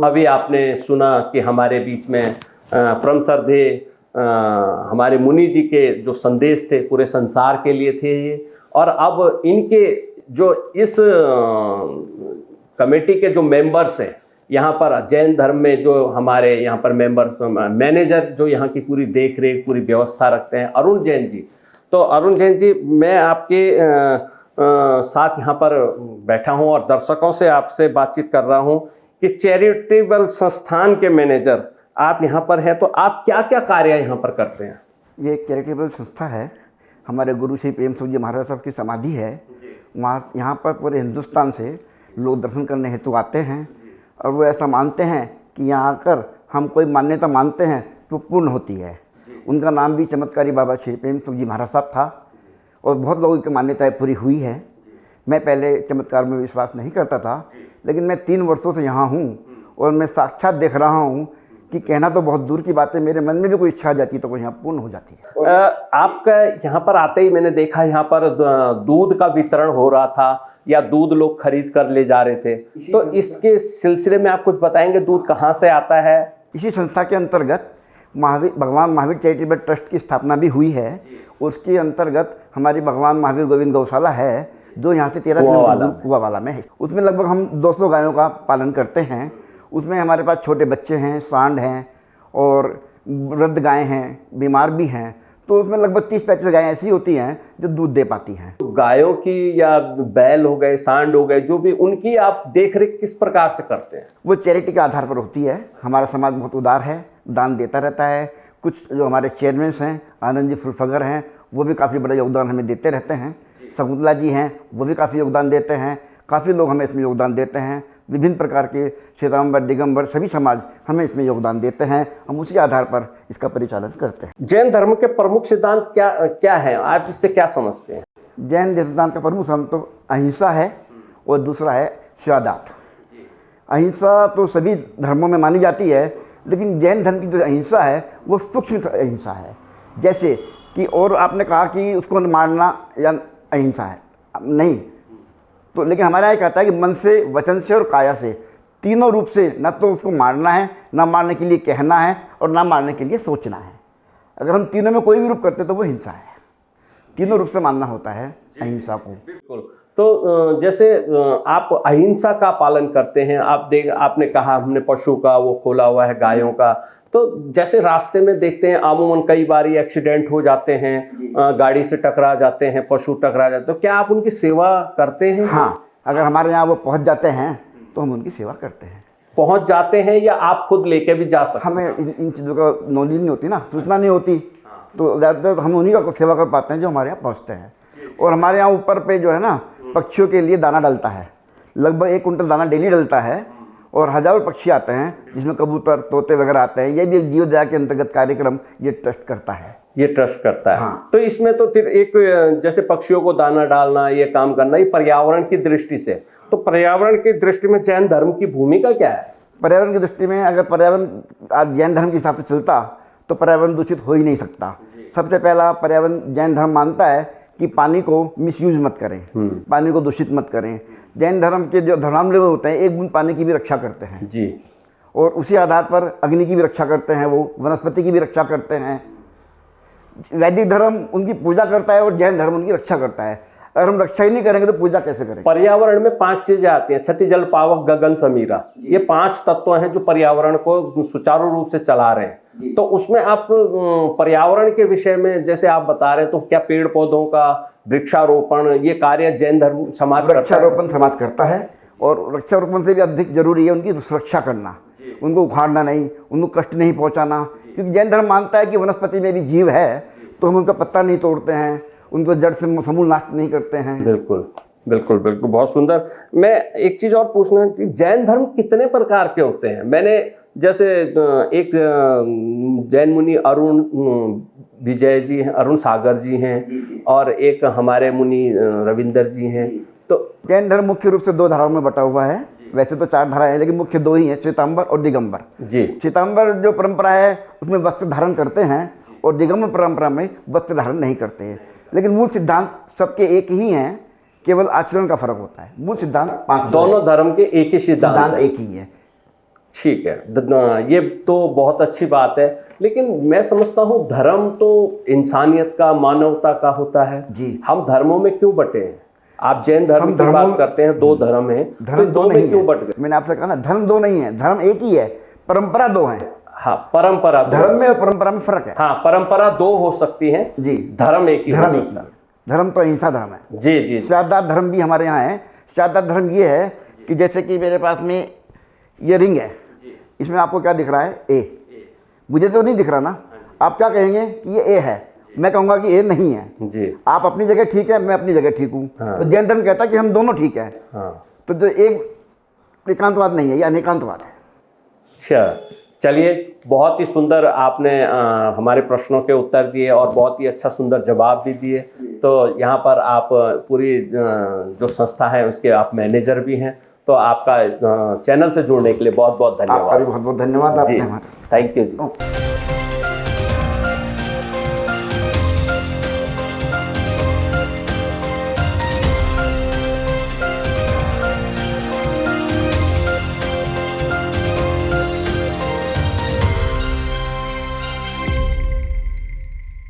अभी आपने सुना कि हमारे बीच में परम श्रद्धेय हमारे मुनि जी के जो संदेश थे पूरे संसार के लिए थे ये, और अब इनके जो इस कमेटी के जो मेंबर्स हैं यहाँ पर जैन धर्म में, जो हमारे यहाँ पर मेंबर्स मैनेजर जो यहाँ की पूरी देख रेख पूरी व्यवस्था रखते हैं, अरुण जैन जी। तो अरुण जैन जी, मैं आपके साथ यहाँ पर बैठा हूँ और दर्शकों से आपसे बातचीत कर रहा हूँ कि चैरिटेबल संस्थान के मैनेजर आप यहाँ पर हैं, तो आप क्या क्या कार्य यहाँ पर करते हैं? ये एक चैरिटेबल संस्था है, हमारे गुरु श्री प्रेम सिंह जी महाराज साहब की समाधि है। वहाँ यहाँ पर पूरे हिंदुस्तान से लोग दर्शन करने हेतु आते हैं और वो ऐसा मानते हैं कि यहाँ आकर हम कोई मान्यता मानते हैं तो पूर्ण होती है। उनका नाम भी चमत्कारी बाबा श्री प्रेम सिंह जी महाराज साहब था और बहुत लोगों की मान्यताएँ पूरी हुई है। मैं पहले चमत्कार में विश्वास नहीं करता था, लेकिन मैं 3 वर्षों से यहाँ हूँ और मैं साक्षात देख रहा हूँ कि कहना तो बहुत दूर की बात है, मेरे मन में भी कोई इच्छा आ जाती है तो वो यहाँ पूर्ण हो जाती है। आपका यहाँ पर आते ही मैंने देखा यहाँ पर दूध का वितरण हो रहा था या दूध लोग खरीद कर ले जा रहे थे, तो इसके सिलसिले में आप कुछ बताएंगे? दूध कहाँ से आता है? इसी संस्था के अंतर्गत भगवान महावीर चैरिटेबल ट्रस्ट की स्थापना भी हुई है। उसके अंतर्गत हमारी भगवान महावीर गोविंद गौशाला है जो यहाँ से 13 किलोमीटर कुआवाला में है। उसमें लगभग हम 200 गायों का पालन करते हैं। उसमें हमारे पास छोटे बच्चे हैं, सांड हैं और वृद्ध गायें हैं, बीमार भी हैं। तो उसमें लगभग 30-35 गायें ऐसी होती हैं जो दूध दे पाती हैं। तो गायों की या बैल हो गए, सांड हो गए, जो भी, उनकी आप देख रेख किस प्रकार से करते हैं? वो चैरिटी के आधार पर होती है। हमारा समाज बहुत उदार है, दान देता रहता है। कुछ जो हमारे चेयरमैन हैं, आनंद जी फुलफगर हैं, वो भी काफ़ी बड़ा योगदान हमें देते रहते हैं। शकुंतला जी हैं, वो भी काफ़ी योगदान देते हैं। काफ़ी लोग हमें इसमें योगदान देते हैं। विभिन्न प्रकार के श्वेतांबर, दिगंबर सभी समाज हमें इसमें योगदान देते हैं। हम उसी आधार पर इसका परिचालन करते हैं। जैन धर्म के प्रमुख सिद्धांत क्या है? आप इससे क्या समझते हैं? जैन सिद्धांत का प्रमुख सिद्धांत तो अहिंसा है और दूसरा है स्वादात। अहिंसा तो सभी धर्मों में मानी जाती है, लेकिन जैन धर्म की जो अहिंसा है वो सूक्ष्म अहिंसा है। जैसे कि और आपने कहा कि उसको मारना या अहिंसा है नहीं, तो लेकिन हमारा ये कहता है कि मन से, वचन से और काया से, तीनों रूप से न तो उसको मारना है, ना मारने के लिए कहना है और ना मारने के लिए सोचना है। अगर हम तीनों में कोई भी रूप करते तो वो हिंसा है। तीनों रूप से मानना होता है अहिंसा को। बिल्कुल। तो जैसे आप अहिंसा का पालन करते हैं, आपने कहा हमने पशु का वो खोला हुआ है, गायों का, तो जैसे रास्ते में देखते हैं आमूमन कई बार एक्सीडेंट हो जाते हैं, गाड़ी से टकरा जाते हैं, पशु टकरा जाते हैं, तो क्या आप उनकी सेवा करते हैं? हाँ, अगर हमारे यहाँ वो पहुँच जाते हैं तो हम उनकी सेवा करते हैं। पहुँच जाते हैं या आप खुद लेके भी जा सकते हैं? हमें इन चीज़ों का नॉलेज नहीं होती ना, सूचना नहीं होती, तो ज़्यादातर हम उन्हीं का सेवा कर पाते हैं जो हमारे यहाँ पहुँचते हैं। और हमारे यहाँ ऊपर पे जो है ना, पक्षियों के लिए दाना डलता है। लगभग 1 कुंटल दाना डेली डलता है और हज़ारों पक्षी आते हैं, जिसमें कबूतर, तोते वगैरह आते हैं। ये भी जीव दया के अंतर्गत कार्यक्रम ये ट्रस्ट करता है। ये ट्रस्ट करता है। हाँ। तो इसमें तो फिर एक जैसे पक्षियों को दाना डालना, ये काम करना, ये पर्यावरण की दृष्टि से, तो पर्यावरण की दृष्टि में जैन धर्म की भूमिका क्या है? पर्यावरण की दृष्टि में अगर पर्यावरण आज जैन धर्म के हिसाब से चलता तो पर्यावरण दूषित हो ही नहीं सकता। सबसे पहला पर्यावरण जैन धर्म मानता है कि पानी को मिसयूज मत करें, पानी को दूषित मत करें। जैन धर्म के जो धर्मावलंबी होते हैं 1 बूंद पानी की भी रक्षा करते हैं जी, और उसी आधार पर अग्नि की भी रक्षा करते हैं, वो वनस्पति की भी रक्षा करते हैं। वैदिक धर्म उनकी पूजा करता है और जैन धर्म उनकी रक्षा करता है। अगर हम रक्षा ही नहीं करेंगे तो पूजा कैसे करेंगे? पर्यावरण में 5 चीजें आती हैं, क्षति, जल, पावक, गगन, समीरा। ये 5 तत्व हैं जो पर्यावरण को सुचारू रूप से चला रहे हैं। तो उसमें आप पर्यावरण के विषय में जैसे आप बता रहे हैं, तो क्या पेड़ पौधों का वृक्षारोपण ये कार्य जैन धर्म समाज करता है? वृक्षारोपण समाज करता है और वृक्षारोपण से भी अधिक जरूरी है उनकी सुरक्षा करना। उनको उखाड़ना नहीं, उनको कष्ट नहीं पहुंचाना, क्योंकि जैन धर्म मानता है कि वनस्पति में भी जीव है, तो हम उनका पत्ता नहीं तोड़ते हैं, उनको जड़ से समूल नाश नहीं करते हैं। बिल्कुल बिल्कुल बिल्कुल, बहुत सुंदर। मैं एक चीज और पूछना कि जैन धर्म कितने प्रकार के होते हैं? मैंने जैसे एक जैन मुनि अरुण विजय जी हैं, अरुण सागर जी हैं, और एक हमारे मुनि रविंदर जी हैं। तो जैन धर्म मुख्य रूप से 2 धाराओं में बटा हुआ है। वैसे तो 4 धाराएं हैं, लेकिन मुख्य 2 ही हैं, श्वेतांबर और दिगंबर जी। श्वेतांबर जो परंपरा है उसमें वस्त्र धारण करते हैं और दिगंबर परंपरा में वस्त्र धारण नहीं करते हैं। लेकिन मूल सिद्धांत सबके एक ही हैं, केवल आचरण का फर्क होता है। मूल सिद्धांत 5 दोनों धर्म के एक ही सिद्धांत एक ही है। ठीक है, ये तो बहुत अच्छी बात है, लेकिन मैं समझता हूँ धर्म तो इंसानियत का, मानवता का होता है जी। हम धर्मों में क्यों बटे हैं? आप जैन धर्म हम की धर्मों बात में- करते हैं, 2 धर्म हैं, तो धर्म इन दो दो में नहीं क्यों है। बट गए? मैंने आपसे कहा ना, धर्म दो नहीं है, धर्म एक ही है, परंपरा दो है। हाँ, परंपरा दो। धर्म में और परंपरा में फर्क है। हाँ, परंपरा 2 हो सकती है, जी। धर्म एक ही हो धर्म एक सकता है। ही। धर्म तो अहिंसा धर्म है। जी जी जी। शादात धर्म भी हमारे यहाँ है। शादात धर्म ये है कि जैसे कि मेरे पास में ये रिंग है, इसमें आपको क्या दिख रहा है? ए। मुझे तो नहीं दिख रहा ना, आप क्या कहेंगे कि ये ए है, मैं कहूँगा कि ए नहीं है। जी आप अपनी जगह ठीक है, मैं अपनी जगह ठीक हूँ। हाँ। तो जैन धर्म कहता है कि हम दोनों ठीक है। हाँ, तो जो एक एकांतवाद नहीं है, ये अनेकांतवाद है। अच्छा, चलिए, बहुत ही सुंदर आपने हमारे प्रश्नों के उत्तर दिए और बहुत ही अच्छा सुंदर जवाब भी दिए। तो यहाँ पर आप पूरी जो संस्था है उसके आप मैनेजर भी हैं, तो आपका चैनल से जुड़ने के लिए बहुत बहुत आपका भी धन्यवाद। बहुत बहुत धन्यवाद। आपने जी, हमारे थैंक यू जी।